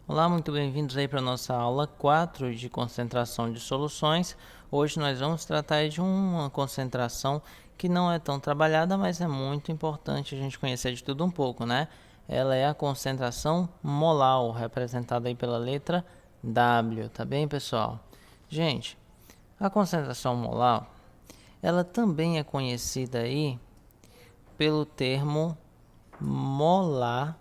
Olá, muito bem-vindos aí para a nossa aula 4 de concentração de soluções. Hoje nós vamos tratar de uma concentração que não é tão trabalhada, mas é muito importante a gente conhecer de tudo um pouco, né? Ela é a concentração molar, representada aí pela letra W, tá bem, pessoal? Gente, a concentração molar, ela também é conhecida aí pelo termo molaridade.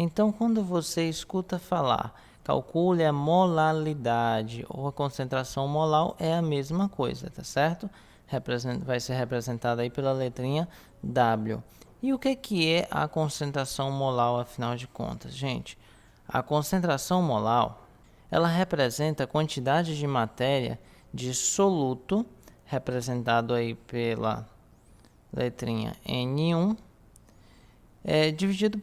Então, quando você escuta falar calcule a molaridade ou a concentração molar, é a mesma coisa, tá certo? Vai ser representada aí pela letrinha W. E o que é a concentração molar, afinal de contas, gente? A concentração molar, ela representa a quantidade de matéria de soluto, representado aí pela letrinha N1, dividido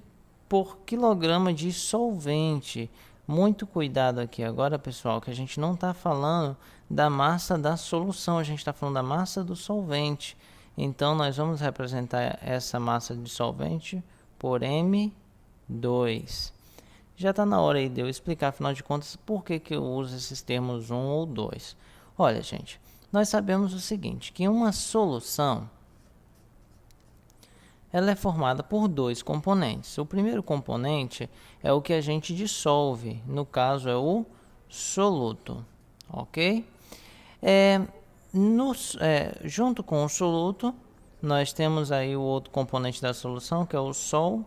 por quilograma de solvente. Muito cuidado aqui agora, pessoal, que a gente não está falando da massa da solução, a gente está falando da massa do solvente. Então, nós vamos representar essa massa de solvente por M2. Já está na hora aí de eu explicar, afinal de contas, por que eu uso esses termos 1 ou 2. Olha, gente, nós sabemos o seguinte, que uma solução ela é formada por dois componentes. O primeiro componente é o que a gente dissolve, no caso é o soluto, ok? Junto com o soluto, nós temos aí o outro componente da solução, que é o solvente.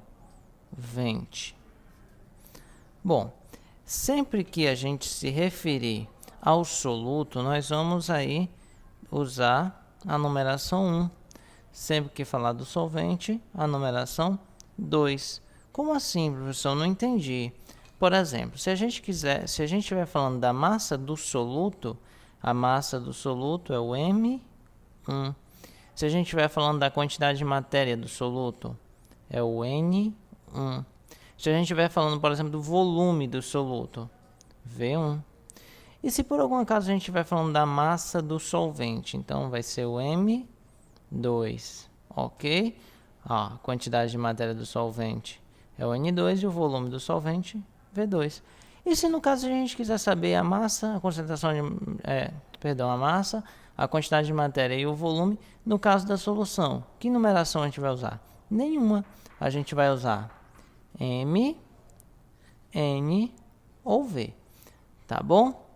Bom, sempre que a gente se referir ao soluto, nós vamos aí usar a numeração 1. Sempre que falar do solvente, a numeração 2. Como assim, professor? Não entendi. Por exemplo, se a gente estiver falando da massa do soluto, a massa do soluto é o M1. Se a gente estiver falando da quantidade de matéria do soluto, é o N1. Se a gente estiver falando, por exemplo, do volume do soluto, V1. E se por algum acaso a gente estiver falando da massa do solvente, então vai ser o M2, ok? A quantidade de matéria do solvente é o N2 e o volume do solvente, V2. E se no caso a gente quiser saber a massa, a concentração de, a massa, a quantidade de matéria e o volume, no caso da solução, que numeração a gente vai usar? Nenhuma. A gente vai usar M, N ou V, tá bom?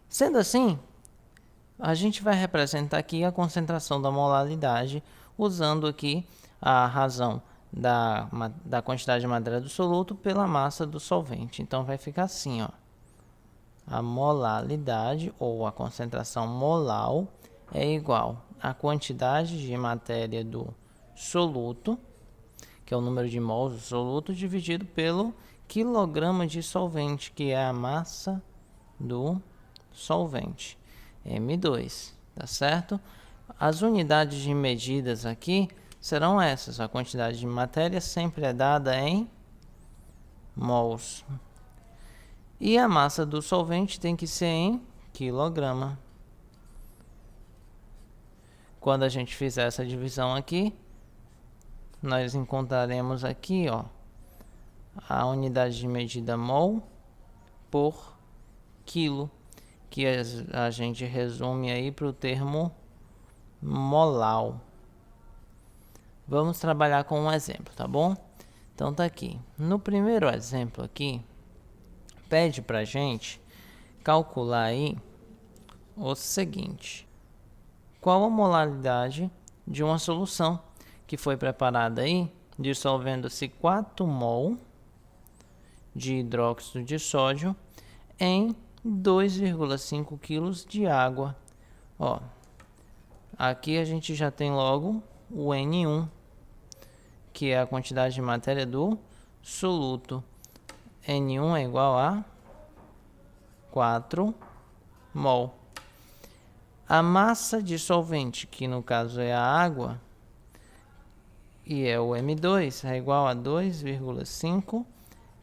Sendo assim, a gente vai representar aqui a concentração da molaridade usando aqui a razão da quantidade de matéria do soluto pela massa do solvente. Então, vai ficar assim, ó. A molaridade ou a concentração molar é igual à quantidade de matéria do soluto, que é o número de mols do soluto, dividido pelo quilograma de solvente, que é a massa do solvente. M2, tá certo? As unidades de medidas aqui serão essas. A quantidade de matéria sempre é dada em mols. E a massa do solvente tem que ser em quilograma. Quando a gente fizer essa divisão aqui, nós encontraremos aqui, ó, a unidade de medida mol por quilo, que a gente resume aí para o termo molar. Vamos trabalhar com um exemplo, tá bom? Então tá aqui. No primeiro exemplo aqui, pede para a gente calcular aí o seguinte: qual a molaridade de uma solução que foi preparada aí dissolvendo-se 4 mol de hidróxido de sódio em 2,5 kg de água. Ó, aqui a gente já tem logo o N1, que é a quantidade de matéria do soluto. N1 é igual a 4 mol. A massa de solvente, que no caso é a água, e é o M2, é igual a 2,5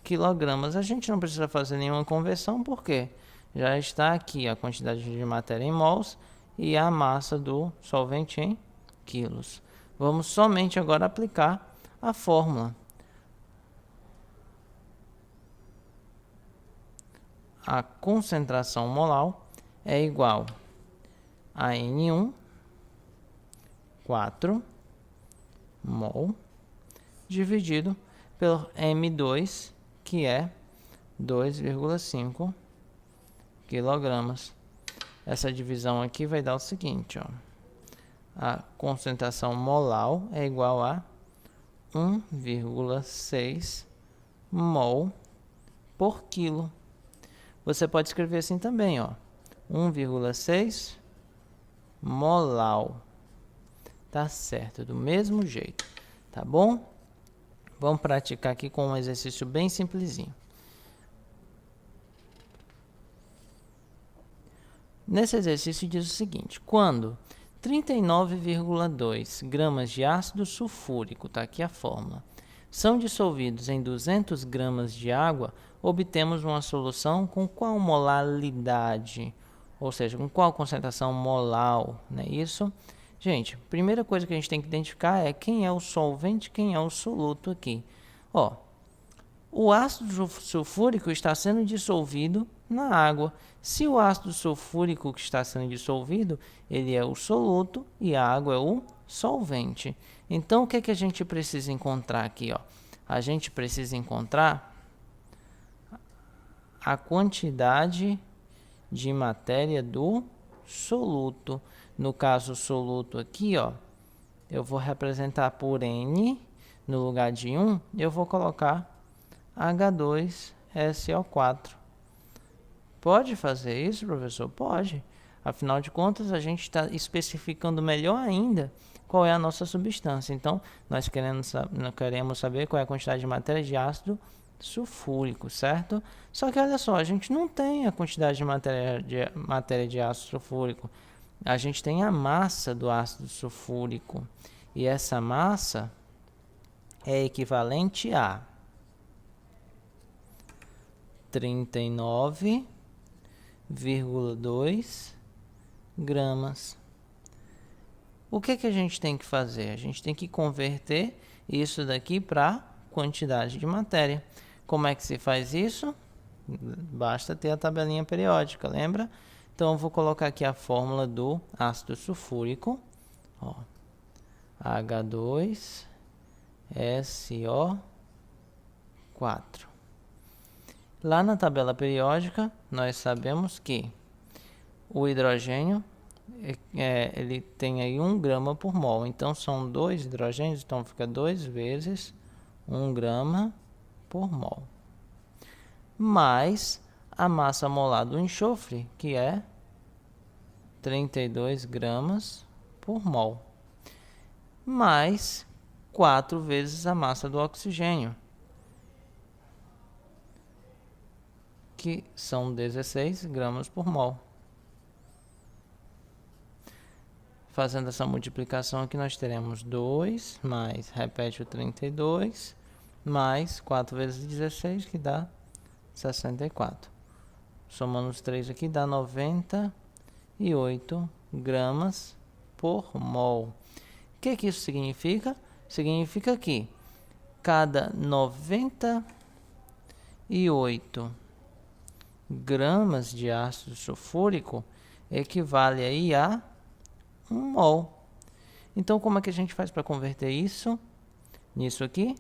quilogramas. A gente não precisa fazer nenhuma conversão, porque já está aqui a quantidade de matéria em mols e a massa do solvente em quilos. Vamos somente agora aplicar a fórmula. A concentração molar é igual a N1, 4 mol, dividido pelo M2, que é 2,5 quilogramas. Essa divisão aqui vai dar o seguinte, ó. A concentração molar é igual a 1,6 mol por quilo. Você pode escrever assim também, ó. 1,6 molar. Tá certo, do mesmo jeito, tá bom? Vamos praticar aqui com um exercício bem simplesinho. Nesse exercício diz o seguinte: quando 39,2 gramas de ácido sulfúrico, tá aqui a fórmula, são dissolvidos em 200 gramas de água, obtemos uma solução com qual molaridade? Ou seja, com qual concentração molar, não é isso? Gente, primeira coisa que a gente tem que identificar é quem é o solvente, quem é o soluto aqui. Ó, o ácido sulfúrico está sendo dissolvido na água. Se o ácido sulfúrico que está sendo dissolvido, ele é o soluto e a água é o solvente. Então, o que é que a gente precisa encontrar aqui, ó? A gente precisa encontrar a quantidade de matéria do soluto. No caso, o soluto aqui, ó, eu vou representar por N, no lugar de 1, eu vou colocar H2SO4. Pode fazer isso, professor? Pode. Afinal de contas, a gente está especificando melhor ainda qual é a nossa substância. Então, nós queremos saber qual é a quantidade de matéria de ácido sulfúrico, certo? Só que olha só, a gente não tem a quantidade de matéria de ácido sulfúrico. A gente tem a massa do ácido sulfúrico. E essa massa é equivalente a 39,2 gramas. O que que a gente tem que fazer? A gente tem que converter isso daqui para quantidade de matéria. Como é que se faz isso? Basta ter a tabelinha periódica, lembra? Então, eu vou colocar aqui a fórmula do ácido sulfúrico. Ó, H2SO4. Lá na tabela periódica, nós sabemos que o hidrogênio ele tem aí 1 grama por mol. Então, são 2 hidrogênios, então fica 2 vezes 1 grama por mol. Mais a massa molar do enxofre, que é 32 gramas por mol. Mais 4 vezes a massa do oxigênio, que são 16 gramas por mol. Fazendo essa multiplicação aqui, nós teremos 2 mais, repete o 32, mais 4 vezes 16, que dá 64. Somando os 3 aqui, dá 98 gramas por mol. O que que isso significa? Significa que cada 98 gramas de ácido sulfúrico equivale aí a 1 mol. Então, como é que a gente faz para converter isso nisso aqui?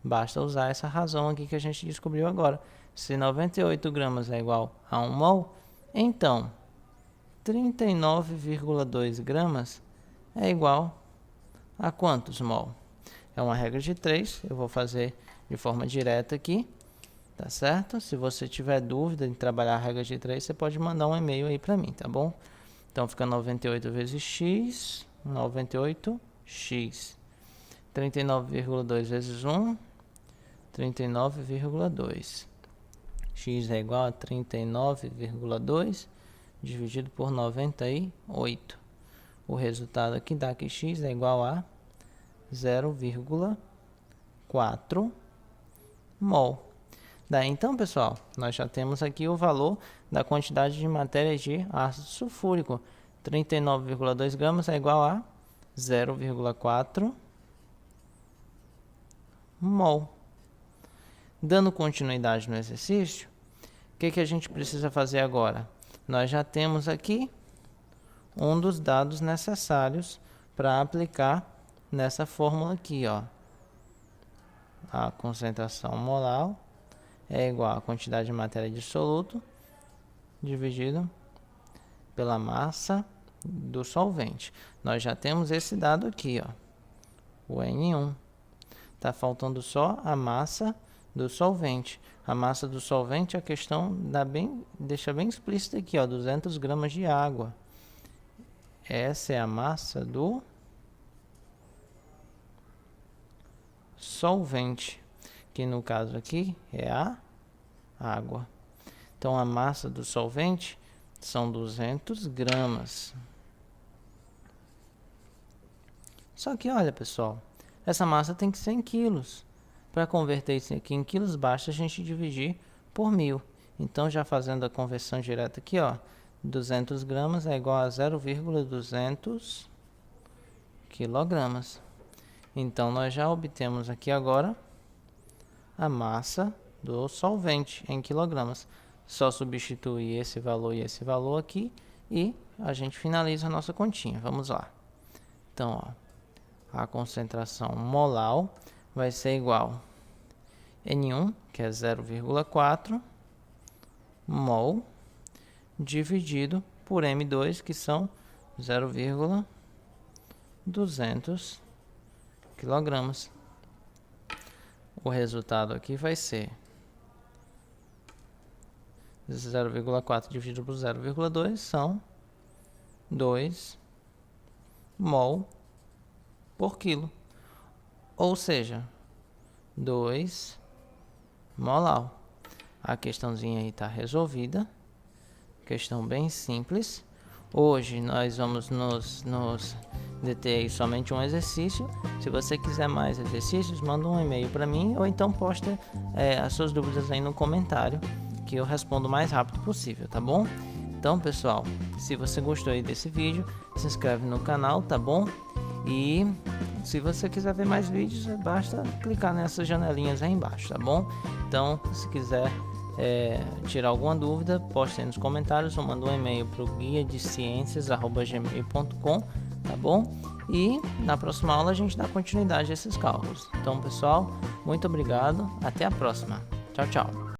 Basta usar essa razão aqui que a gente descobriu agora. Se 98 gramas é igual a 1 mol, então 39,2 gramas é igual a quantos mol? É uma regra de 3, eu vou fazer de forma direta aqui, tá certo? Se você tiver dúvida em trabalhar a regra de 3, você pode mandar um e-mail aí para mim, tá bom? Então, fica 98 vezes x, 98x. 39,2 vezes 1, 39,2. X é igual a 39,2 dividido por 98. O resultado aqui dá que x é igual a 0,4 mol. Daí, então, pessoal, nós já temos aqui o valor da quantidade de matéria de ácido sulfúrico. 39,2 gramas é igual a 0,4 mol. Dando continuidade no exercício, o que a gente precisa fazer agora? Nós já temos aqui um dos dados necessários para aplicar nessa fórmula aqui, ó. A concentração molar é igual à quantidade de matéria dissoluto dividido pela massa do solvente. Nós já temos esse dado aqui, ó, o N1. Tá faltando só a massa do solvente. A massa do solvente, a questão deixa bem explícita aqui, ó, 200 gramas de água. Essa é a massa do solvente, que no caso aqui é a água. Então, a massa do solvente são 200 gramas. Só que, olha, pessoal, essa massa tem que ser em quilos. Para converter isso aqui em quilos, basta a gente dividir por 1000. Então, já fazendo a conversão direta aqui, ó, 200 gramas é igual a 0,200 quilogramas. Então, nós já obtemos aqui agora a massa do solvente em quilogramas. Só substituir esse valor e esse valor aqui e a gente finaliza a nossa continha. Vamos lá. Então, ó, a concentração molar vai ser igual N1, que é 0,4 mol, dividido por M2, que são 0,200 quilogramas. O resultado aqui vai ser 0,4 dividido por 0,2 são 2 mol por quilo. Ou seja, 2 molar. A questãozinha aí está resolvida. Questão bem simples. Hoje nós vamos nos deter somente um exercício. Se você quiser mais exercícios, manda um e-mail para mim ou então posta as suas dúvidas aí no comentário, que eu respondo o mais rápido possível, tá bom? Então, pessoal, se você gostou aí desse vídeo, se inscreve no canal, tá bom? E se você quiser ver mais vídeos, basta clicar nessas janelinhas aí embaixo, tá bom? Então, se quiser tirar alguma dúvida, poste aí nos comentários ou manda um e-mail para o guiadeciências@gmail.com, tá bom? E na próxima aula a gente dá continuidade a esses cálculos. Então, pessoal, muito obrigado, até a próxima. Tchau, tchau.